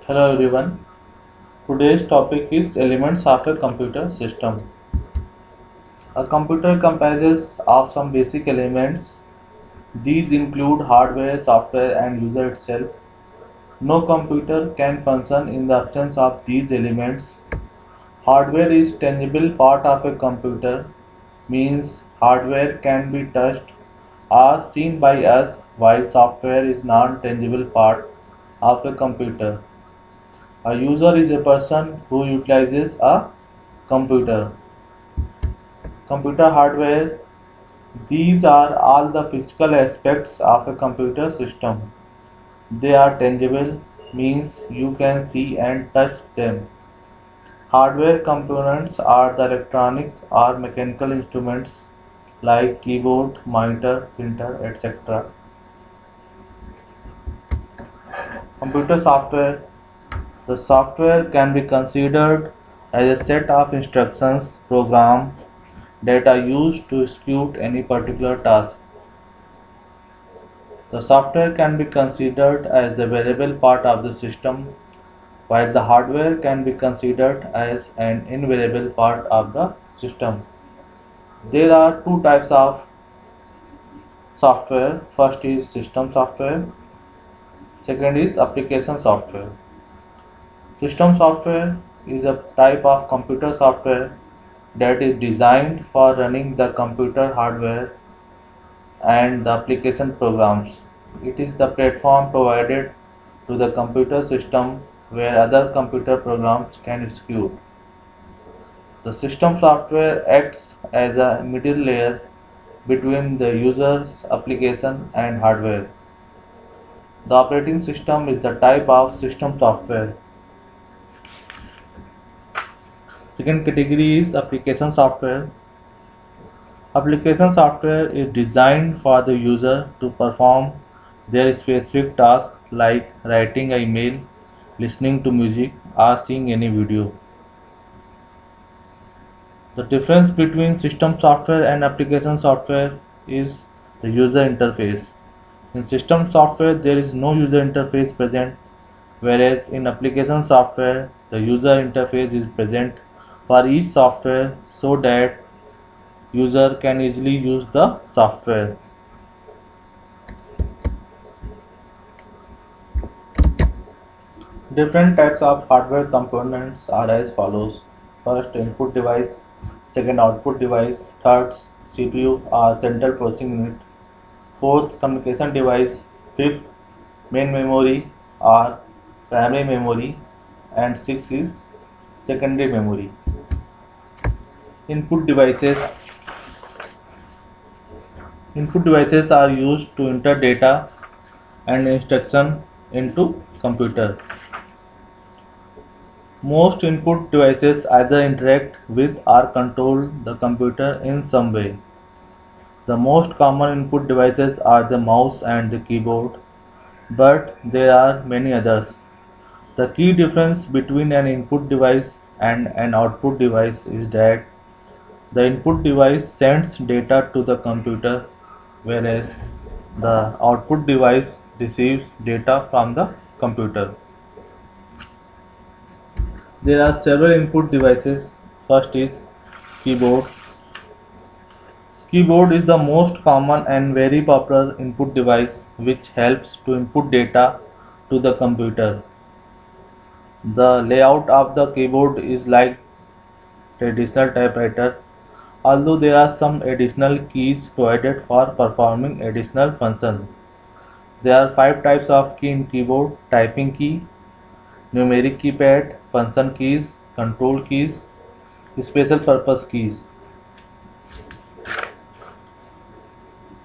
Hello everyone. Today's topic is elements of a computer system. A computer comprises of some basic elements. These include hardware, software and user itself. No computer can function in the absence of these elements. Hardware is tangible part of a computer, means hardware can be touched or seen by us while software is non-tangible part of a computer. A user is a person who utilizes a computer. Computer hardware. These are all the physical aspects of a computer system. They are tangible, means you can see and touch them. Hardware components are the electronic or mechanical instruments like keyboard, monitor, printer, etc. Computer software. The software can be considered as a set of instructions, programs that are used to execute any particular task. The software can be considered as the variable part of the system, while the hardware can be considered as an invariable part of the system. There are two types of software. First is system software, second is application software. System software is a type of computer software that is designed for running the computer hardware and the application programs. It is the platform provided to the computer system where other computer programs can execute. The system software acts as a middle layer between the user's application and hardware. The operating system is the type of system software. Second category is application software. Application software is designed for the user to perform their specific task like writing an email, listening to music, or seeing any video. The difference between system software and application software is the user interface. In system software, there is no user interface present, whereas in application software, the user interface is present for each software so that user can easily use the software. Different types of hardware components are as follows. First, input device, second, output device, third, CPU or central processing unit, fourth, communication device, fifth, main memory or primary memory, and sixth is secondary memory. Input devices. Input devices are used to enter data and instruction into computer. Most input devices either interact with or control the computer in some way. The most common input devices are the mouse and the keyboard, but there are many others. The key difference between an input device and an output device is that the input device sends data to the computer, whereas the output device receives data from the computer. There are several input devices. First is keyboard. Keyboard is the most common and very popular input device which helps to input data to the computer. The layout of the keyboard is like traditional typewriter, although there are some additional keys provided for performing additional functions. There are five types of key in keyboard: typing key, numeric keypad, function keys, control keys, special purpose keys.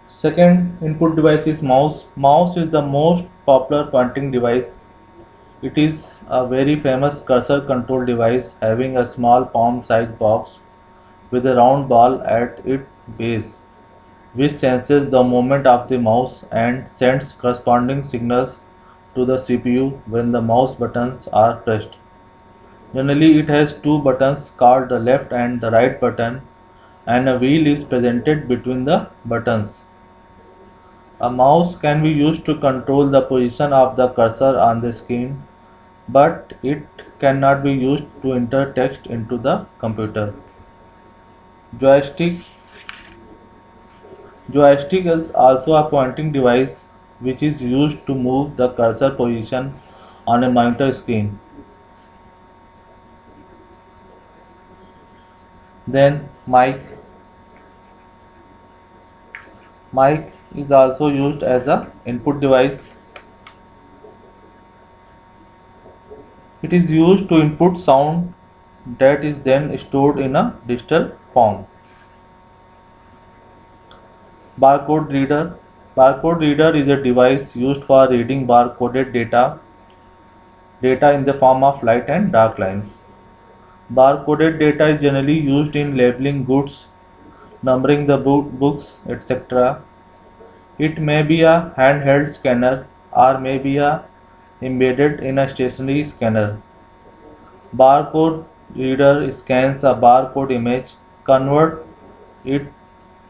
Second input device is mouse. Mouse is the most popular pointing device. It is a very famous cursor control device having a small palm-sized box with a round ball at its base, which senses the movement of the mouse and sends corresponding signals to the CPU when the mouse buttons are pressed. Generally, it has two buttons called the left and the right button, and a wheel is presented between the buttons. A mouse can be used to control the position of the cursor on the screen. but it cannot be used to enter text into the computer. Joystick Joystick is also a pointing device which is used to move the cursor position on a monitor screen. Then mic is also used as a input device. It is used to input sound that is then stored in a digital form. Barcode reader. Barcode reader is a device used for reading barcoded data in the form of light and dark lines. Barcoded data is generally used in labeling goods, numbering the books, etc. It may be a handheld scanner or may be embedded in a stationary scanner. Barcode reader scans a barcode image, convert it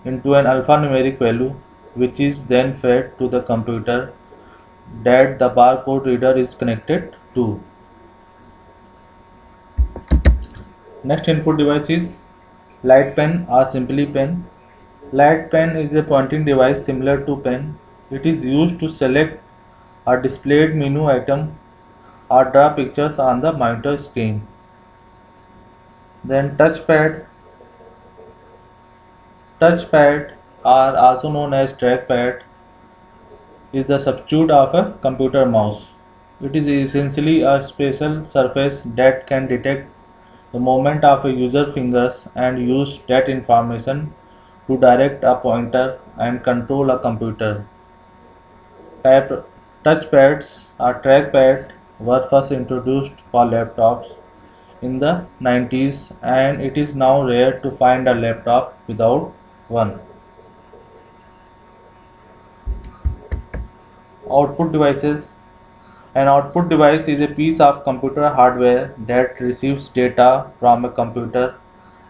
into an alphanumeric value, which is then fed to the computer that the barcode reader is connected to. Next input device is light pen or simply pen. Light pen is a pointing device similar to pen. It is used to select a displayed menu item or draw pictures on the monitor screen. Then touchpad. Touchpad, or also known as trackpad, is the substitute of a computer mouse. It is essentially a special surface that can detect the movement of a user's fingers and use that information to direct a pointer and control a computer. Type touchpads or trackpad were first introduced for laptops in the 90s, and it is now rare to find a laptop without one. Output devices. An output device is a piece of computer hardware that receives data from a computer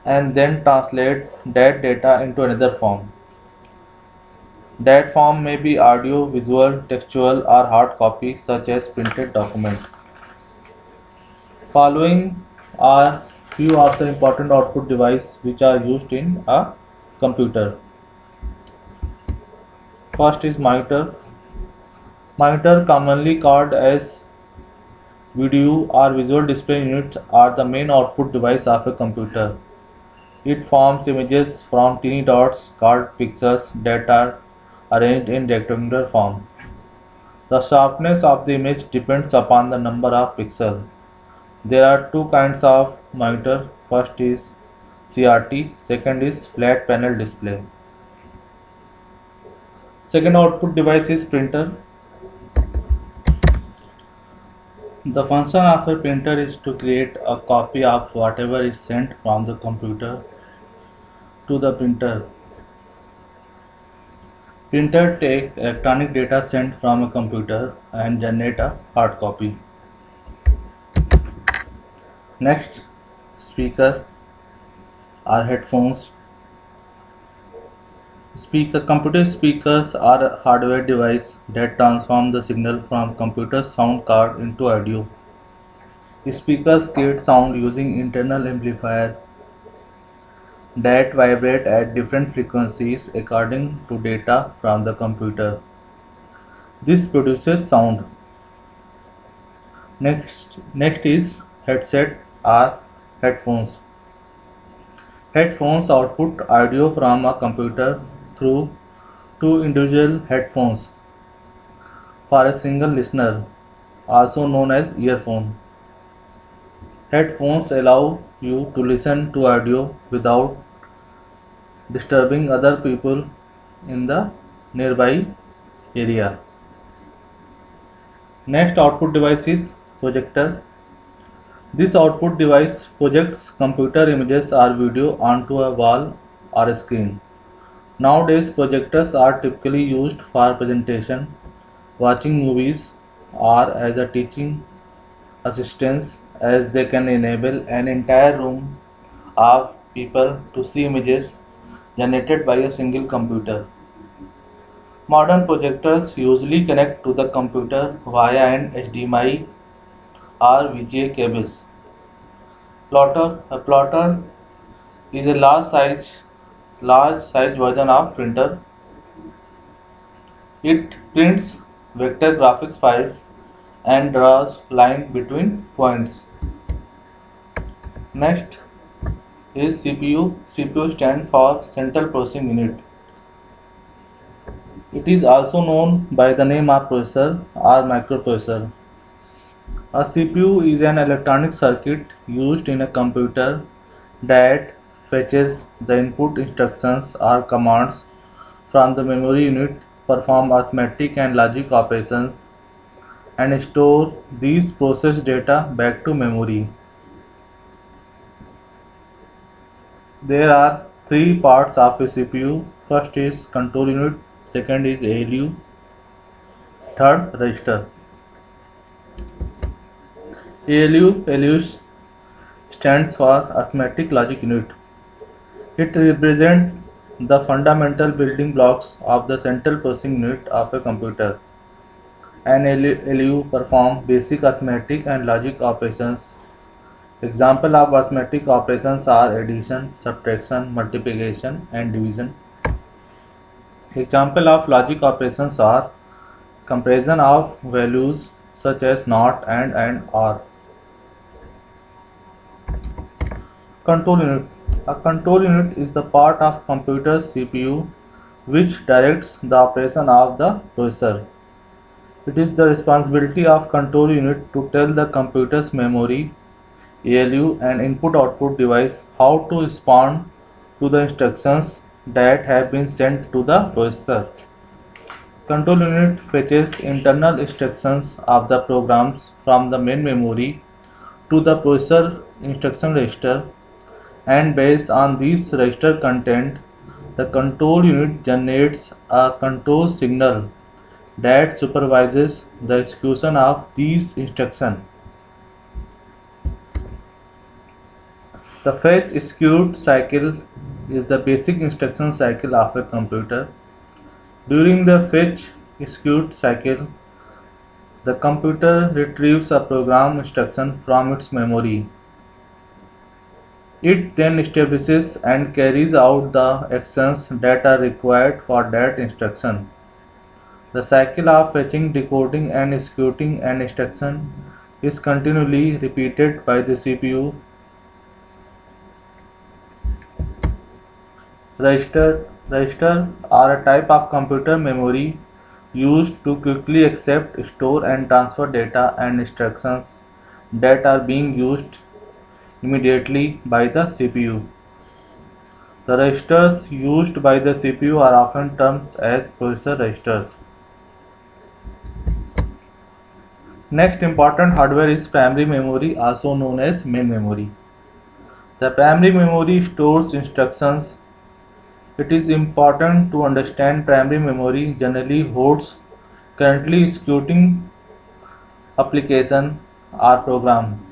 and then translates that data into another form. That form may be audio, visual, textual, or hard copy, such as printed document. Following are few of the important output devices which are used in a computer. First is monitor. Monitor, commonly called as video or visual display units, are the main output device of a computer. It forms images from tiny dots called pixels that are arranged in rectangular form. The sharpness of the image depends upon the number of pixels. There are two kinds of monitor. First is CRT, second is flat panel display. Second output device is printer. The function of a printer is to create a copy of whatever is sent from the computer to the printer. Printer take electronic data sent from a computer and generate a hard copy. Next, speaker or headphones. Computer speakers are a hardware device that transform the signal from computer sound card into audio. Speakers create sound using internal amplifier that vibrate at different frequencies according to data from the computer. This produces sound. Next is headset or headphones. Headphones output audio from a computer through two individual headphones for a single listener, also known as earphone. Headphones allow you to listen to audio without disturbing other people in the nearby area. Next output device is projector. This output device projects computer images or video onto a wall or a screen. Nowadays, projectors are typically used for presentation, watching movies, or as a teaching assistance, as they can enable an entire room of people to see images generated by a single computer. Modern projectors usually connect to the computer via an HDMI are VGA cables. A plotter is a large size version of printer. It prints vector graphics files and draws line between points. Next is CPU. CPU stands for Central Processing Unit. It is also known by the name of processor or microprocessor. A CPU is an electronic circuit used in a computer that fetches the input instructions or commands from the memory unit, perform arithmetic and logic operations, and store these processed data back to memory. There are three parts of a CPU. First is control unit, second is ALU, third register. ALU stands for arithmetic logic unit. It represents the fundamental building blocks of the central processing unit of a computer. An ALU performs basic arithmetic and logic operations. Examples of arithmetic operations are addition, subtraction, multiplication, and division. Examples of logic operations are comparison of values such as not and or. Control unit. A control unit is the part of computer's CPU which directs the operation of the processor. It is the responsibility of control unit to tell the computer's memory, ALU and input-output device how to respond to the instructions that have been sent to the processor. Control unit fetches internal instructions of the programs from the main memory to the processor instruction register, and based on this register content, the control unit generates a control signal that supervises the execution of these instructions. The fetch execute cycle is the basic instruction cycle of a computer. During the fetch execute cycle, the computer retrieves a program instruction from its memory. It then establishes and carries out the actions that are required for that instruction. The cycle of fetching, decoding, and executing an instruction is continually repeated by the CPU. Registers are a type of computer memory used to quickly accept, store, and transfer data and instructions that are being used immediately by the CPU. The registers used by the CPU are often termed as processor registers. Next important hardware is primary memory, also known as main memory. The primary memory stores instructions. It is important to understand primary memory generally holds currently executing application or program.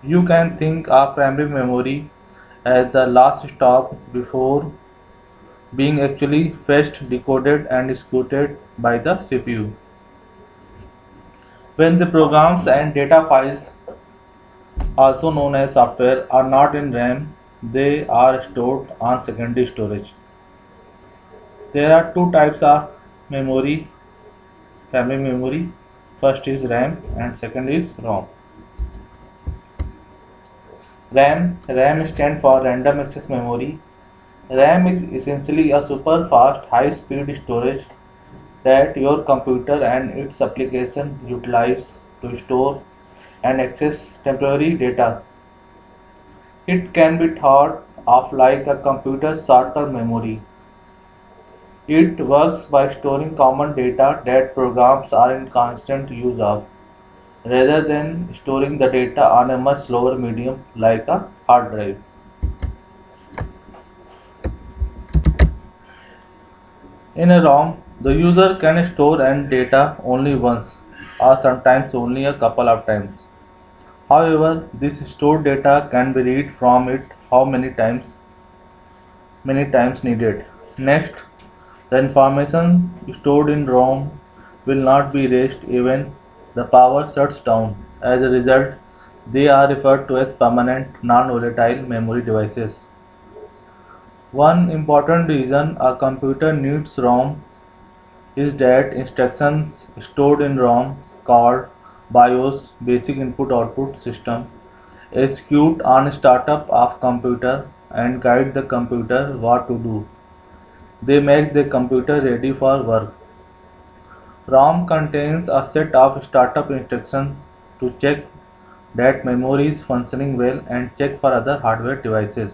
You can think of primary memory as the last stop before being actually fetched, decoded, and executed by the CPU. When the programs and data files, also known as software, are not in RAM, they are stored on secondary storage. There are two types of memory, primary memory. First is RAM and second is ROM. RAM stands for random access memory. RAM is essentially a super fast high speed storage that your computer and its application utilize to store and access temporary data. It can be thought of like a computer's short-term memory. It works by storing common data that programs are in constant use of, rather than storing the data on a much slower medium like a hard drive. In a ROM, the user can store and data only once or sometimes only a couple of times. However, this stored data can be read from it how many times needed. Next, the information stored in ROM will not be erased even the power shuts down. As a result, They are referred to as permanent non-volatile memory devices. One important reason a computer needs ROM is that instructions stored in ROM, called BIOS (Basic Input-Output System), execute on startup of computer and guide the computer what to do. They make the computer ready for work. ROM contains a set of startup instructions to check that memory is functioning well and check for other hardware devices.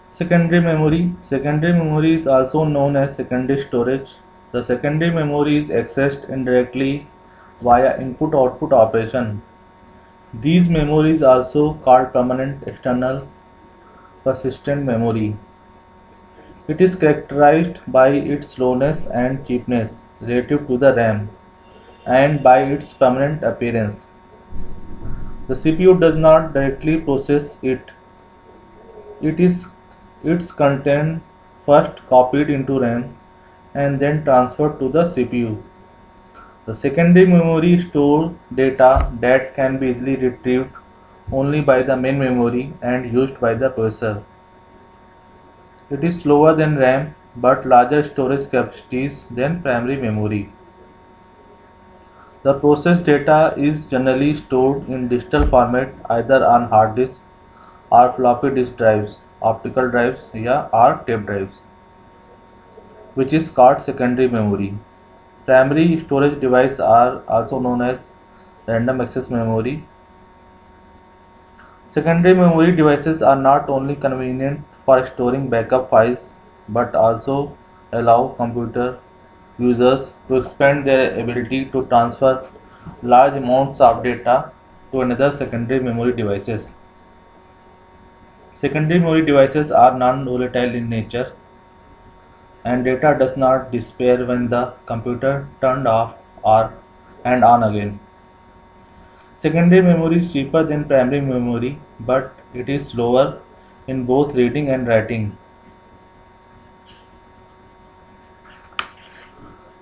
Secondary memory. Secondary memory is also known as secondary storage. The secondary memory is accessed indirectly via input-output operation. These memories also called permanent external persistent memory. It is characterized by its slowness and cheapness relative to the RAM and by its permanent appearance. The CPU does not directly process it. It is its content first copied into RAM and then transferred to the CPU. The secondary memory stores data that can be easily retrieved only by the main memory and used by the processor. It is slower than RAM but larger storage capacities than primary memory. The processed data is generally stored in digital format either on hard disk or floppy disk drives, optical drives or tape drives, which is called secondary memory. Primary storage devices are also known as random access memory. Secondary memory devices are not only convenient for storing backup files but also allow computer users to expand their ability to transfer large amounts of data to another secondary memory devices. Secondary memory devices are non-volatile in nature and data does not disappear when the computer turned off or and on again. Secondary memory is cheaper than primary memory, but it is slower in both reading and writing.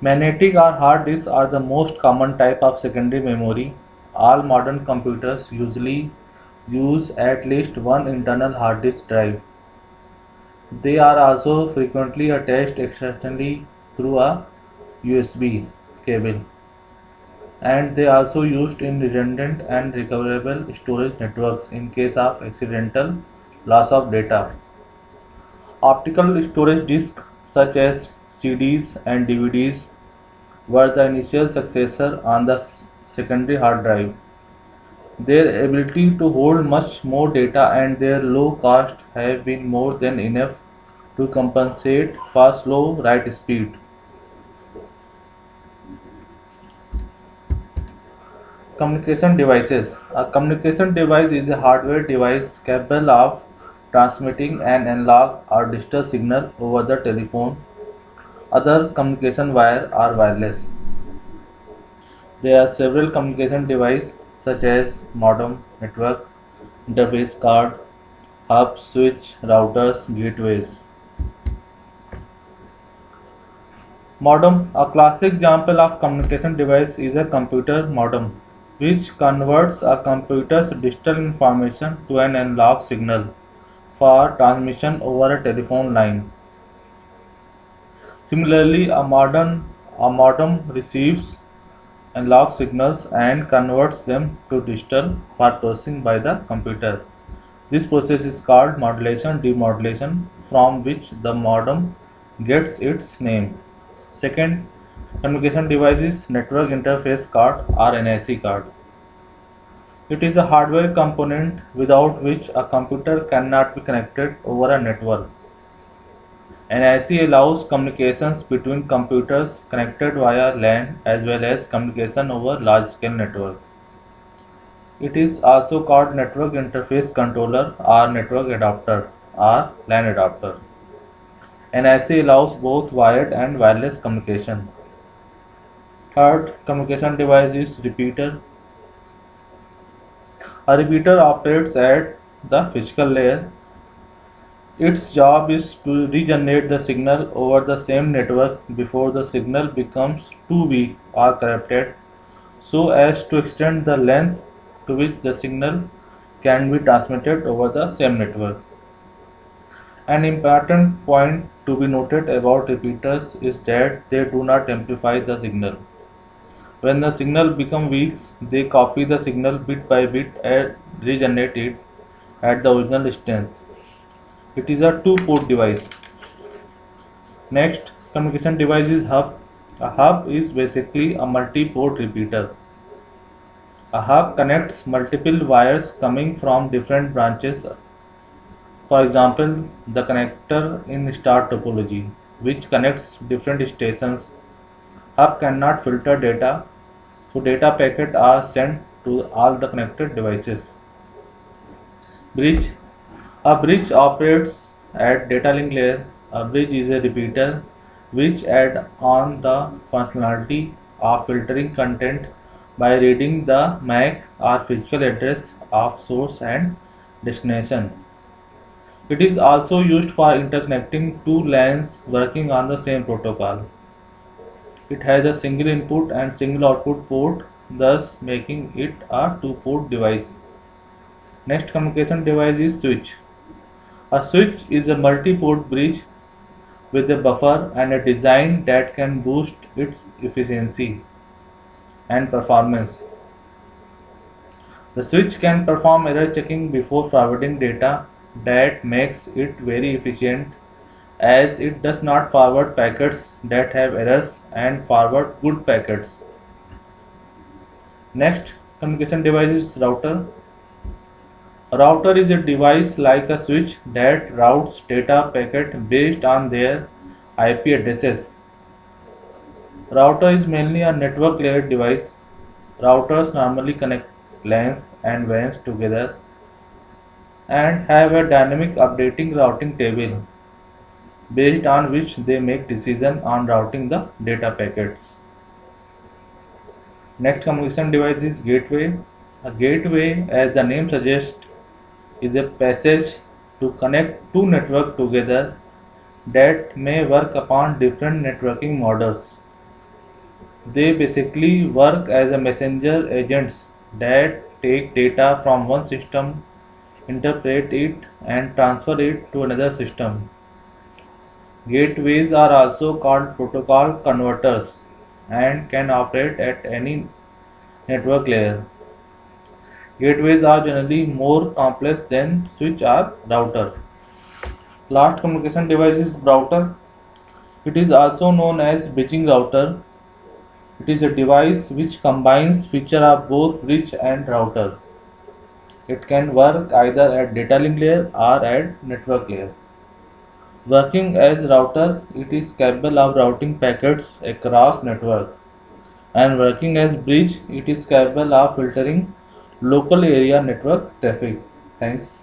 Magnetic or hard disks are the most common type of secondary memory. All modern computers usually use at least one internal hard disk drive. They are also frequently attached externally through a USB cable, and they also used in redundant and recoverable storage networks in case of accidental loss of data. Optical storage disks such as CDs and DVDs were the initial successor on the secondary hard drive. Their ability to hold much more data and their low cost have been more than enough to compensate for slow write speed. Communication devices. A communication device is a hardware device capable of transmitting an analog or digital signal over the telephone, other communication wire or wireless. There are several communication devices such as modem, network, interface card, hub, switch, routers, gateways. Modem. A classic example of communication device is a computer modem, which converts a computer's digital information to an analog signal for transmission over a telephone line. Similarly, a modem receives analog signals and converts them to digital for processing by the computer. This process is called modulation demodulation, from which the modem gets its name. Second communication device is network interface card or NIC card. It is a hardware component without which a computer cannot be connected over a network. NIC allows communications between computers connected via LAN as well as communication over large-scale network. It is also called network interface controller or network adapter or LAN adapter. NIC allows both wired and wireless communication. Third communication device is repeater. A repeater operates at the physical layer. Its job is to regenerate the signal over the same network before the signal becomes too weak or corrupted, so as to extend the length to which the signal can be transmitted over the same network. An important point to be noted about repeaters is that they do not amplify the signal. When the signal becomes weak, they copy the signal bit by bit and regenerate it at the original strength. It is a two-port device. Next, communication device is hub. A hub is basically a multi-port repeater. A hub connects multiple wires coming from different branches. For example, the connector in star topology, which connects different stations. Hub cannot filter data, so data packets are sent to all the connected devices. Bridge. A bridge operates at data link layer. A bridge is a repeater which adds on the functionality of filtering content by reading the MAC or physical address of source and destination. It is also used for interconnecting two LANs working on the same protocol. It has a single input and single output port, thus making it a two-port device. Next communication device is switch. A switch is a multi-port bridge with a buffer and a design that can boost its efficiency and performance. The switch can perform error checking before forwarding data that makes it very efficient as it does not forward packets that have errors and forward good packets. Next communication device is router. A router is a device like a switch that routes data packet based on their IP addresses. Router is mainly a network layer device. Routers normally connect LANs and WANs together and have a dynamic updating routing table based on which they make decision on routing the data packets. Next communication device is gateway. A gateway, as the name suggests, is a passage to connect two networks together that may work upon different networking models. They basically work as a messenger agents that take data from one system, interpret it, and transfer it to another system. Gateways are also called protocol converters and can operate at any network layer. Gateways are generally more complex than switch or router. Last communication device is router. It is also known as bridging router. It is a device which combines features of both bridge and router. It can work either at data link layer or at network layer. Working as router, it is capable of routing packets across network, and working as bridge, it is capable of filtering local area network traffic. Thanks.